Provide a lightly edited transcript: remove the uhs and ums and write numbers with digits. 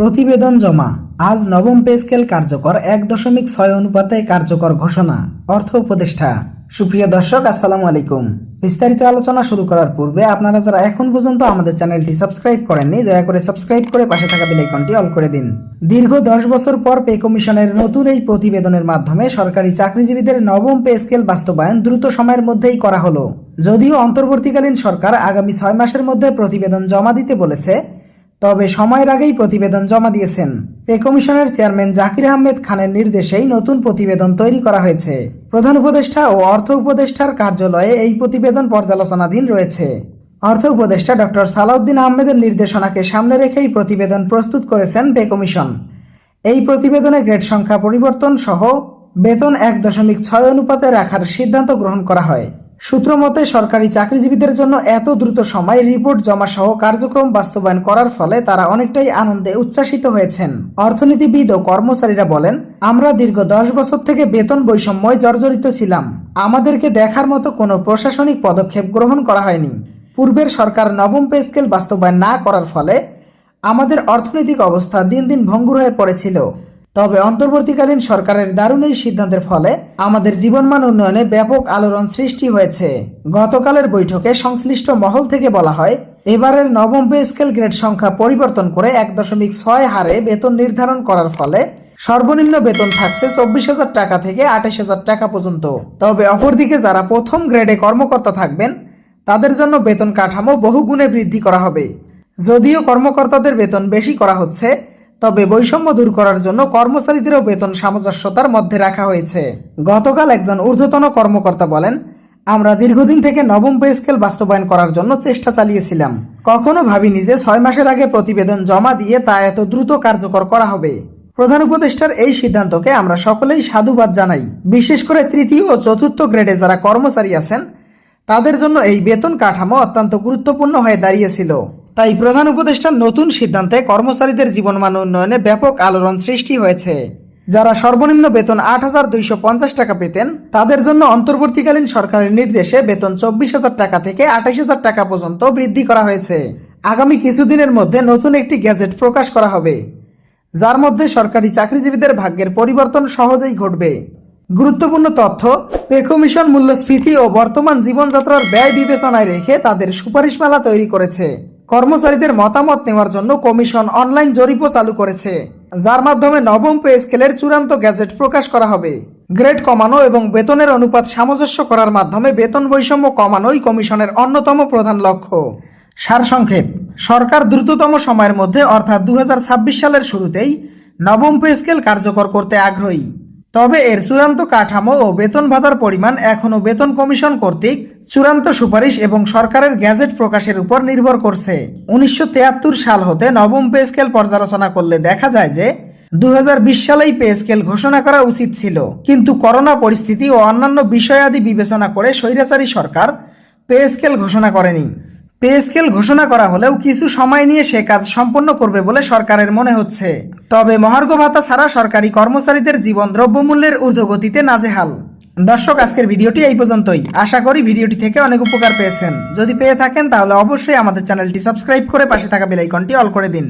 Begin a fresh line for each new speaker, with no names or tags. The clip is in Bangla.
প্রতিবেদন জমা। আজ নবম পে স্কেল কার্যকর ১.৬ অনুপাতে কার্যকর ঘোষণা। অর্থ উপদেষ্টা। সুপ্রিয় দর্শক, আসসালামু আলাইকুম। বিস্তারিত আলোচনা শুরু করার পূর্বে আপনারা যারা এখন পর্যন্ত আমাদের চ্যানেলটি সাবস্ক্রাইব করেননি, দয়া করে সাবস্ক্রাইব করে পাশে থাকা বেল আইকনটি অল করে দিন। দীর্ঘ 10 বছর পর পে কমিশনের নতুন এই প্রতিবেদনের মাধ্যমে সরকারি চাকরিজীবীদের নবম পে স্কেল বাস্তবায়ন দ্রুত সময়ের মধ্যেই করা হলো। যদিও অন্তর্বর্তীকালীন সরকার আগামী 6 মাসের মধ্যে প্রতিবেদন জমা দিতে বলেছে, তবে সময়ের আগেই প্রতিবেদন জমা দিয়েছেন। পে কমিশনের চেয়ারম্যান জাকির আহমেদ খানের নির্দেশেই নতুন প্রতিবেদন তৈরি করা হয়েছে। প্রধান উপদেষ্টা ও অর্থ উপদেষ্টার কার্যালয়ে এই প্রতিবেদন পর্যালোচনাধীন রয়েছে। অর্থ উপদেষ্টা ডক্টর সালাউদ্দিন আহমেদের নির্দেশনাকে সামনে রেখেই প্রতিবেদন প্রস্তুত করেছেন পে কমিশন। এই প্রতিবেদনে গ্রেড সংখ্যা পরিবর্তন সহ বেতন ১.৬ অনুপাতে রাখার সিদ্ধান্ত গ্রহণ করা হয়। সূত্র মতে, সরকারি চাকরিজীবীদের জন্য এত দ্রুত সময় রিপোর্ট জমা সহ কার্যক্রম বাস্তবায়ন করার ফলে তারা অনেকটাই আনন্দে উচ্ছ্বাসিত হয়েছেন। অর্থনীতিবিদ ও কর্মচারীরা বলেন, আমরা দীর্ঘ 10 বছর থেকে বেতন বৈষম্যয় জর্জরিত ছিলাম। আমাদেরকে দেখার মতো কোনো প্রশাসনিক পদক্ষেপ গ্রহণ করা হয়নি। পূর্বের সরকার নবম পে স্কেল বাস্তবায়ন না করার ফলে আমাদের অর্থনৈতিক অবস্থা দিন দিন ভঙ্গুর হয়ে পড়েছিল। তবে অন্তর্বর্তীকালীন সরকারের দারুণ এই সিদ্ধান্তের ফলে আমাদের জীবনমান উন্নয়নে ব্যাপক আলোড়ন সৃষ্টি হয়েছে। গতকালের বৈঠকে সংশ্লিষ্ট মহল থেকে বলা হয়, এবারের নবম পে স্কেল গ্রেড সংখ্যা পরিবর্তন করে ১.৬ হারে বেতন নির্ধারণ করার ফলে সর্বনিম্ন বেতন থাকছে ২৪,০০০ টাকা থেকে ২৮,০০০ টাকা পর্যন্ত। তবে অপরদিকে যারা প্রথম গ্রেডে কর্মকর্তা থাকবেন, তাদের জন্য বেতন কাঠামো বহুগুণে বৃদ্ধি করা হবে। যদিও কর্মকর্তাদের বেতন বেশি করা হচ্ছে, তবে বৈষম্য দূর করার জন্য কর্মচারীদেরও বেতন সামঞ্জস্যতার মধ্যে রাখা হয়েছে। গতকাল একজন ঊর্ধ্বতন কর্মকর্তা বলেন, আমরা দীর্ঘদিন থেকে নবম পে স্কেল বাস্তবায়ন করার জন্য চেষ্টা চালিয়েছিলাম। কখনো ভাবিনি যে 6 মাসের আগে প্রতিবেদন জমা দিয়ে তা এত দ্রুত কার্যকর করা হবে। প্রধান উপদেষ্টার এই সিদ্ধান্তকে আমরা সকলেই সাধুবাদ জানাই। বিশেষ করে তৃতীয় ও চতুর্থ গ্রেডে যারা কর্মচারী আছেন, তাদের জন্য এই বেতন কাঠামো অত্যন্ত গুরুত্বপূর্ণ হয়ে দাঁড়িয়েছিল। তাই প্রধান উপদেষ্টার নতুন সিদ্ধান্তে কর্মচারীদের জীবনমান উন্নয়নে ব্যাপক আলোড়ন সৃষ্টি হয়েছে। যারা সর্বনিম্ন বেতন ৮,২৫০ টাকা পেতেন, তাদের জন্য অন্তর্বর্তীকালীন সরকারের নির্দেশে বেতন ২৪,০০০ টাকা থেকে ২৮,০০০ টাকা পর্যন্ত বৃদ্ধি করা হয়েছে। আগামী কিছুদিনের মধ্যে নতুন একটি গ্যাজেট প্রকাশ করা হবে, যার মধ্যে সরকারি চাকরিজীবীদের ভাগ্যের পরিবর্তন সহজেই ঘটবে। গুরুত্বপূর্ণ তথ্য, পে কমিশন মূল্যস্ফীতি ও বর্তমান জীবনযাত্রার ব্যয় বিবেচনায় রেখে তাদের সুপারিশমালা তৈরি করেছে। কর্মচারীদের মতামত নেওয়ার জন্য কমিশন অনলাইন জরিপও চালু করেছে, যার মাধ্যমে নবম পে স্কেলের চূড়ান্ত গ্যাজেট প্রকাশ করা হবে। গ্রেড কমানো এবং বেতনের অনুপাত সামঞ্জস্য করার মাধ্যমে বেতন বৈষম্য কমানোই কমিশনের অন্যতম প্রধান লক্ষ্য। সারসংক্ষেপ, সরকার দ্রুততম সময়ের মধ্যে অর্থাৎ ২০২৬ সালের শুরুতেই নবম পে স্কেল কার্যকর করতে আগ্রহী। তবে এর চূড়ান্ত কাঠামো ও বেতন ভাতার পরিমাণ এখনও বেতন কমিশন কর্তৃক চূড়ান্ত সুপারিশ এবং সরকারের গ্যাজেট প্রকাশের উপর নির্ভর করছে। ১৯৭৩ সাল হতে নবম পে স্কেল পর্যালোচনা করলে দেখা যায় যে ২০২০ সালেই পে স্কেল ঘোষণা করা উচিত ছিল, কিন্তু করোনা পরিস্থিতি ও অন্যান্য বিষয়াদি বিবেচনা করে স্বৈরাচারী সরকার পে স্কেল ঘোষণা করেনি। পে স্কেল ঘোষণা করা হলেও কিছু সময় নিয়ে সে কাজ সম্পন্ন করবে বলে সরকারের মনে হচ্ছে। তবে মহার্ঘ ভাতা ছাড়া সরকারি কর্মচারীদের জীবন দ্রব্যমূল্যের ঊর্ধ্বগতিতে নাজেহাল। দর্শক, আজকের ভিডিওটি এই পর্যন্তই। আশা করি ভিডিওটি থেকে অনেক উপকার পেয়েছেন। যদি পেয়ে থাকেন তাহলে অবশ্যই আমাদের চ্যানেলটি সাবস্ক্রাইব করে পাশে থাকা বেল আইকনটি অল করে দিন।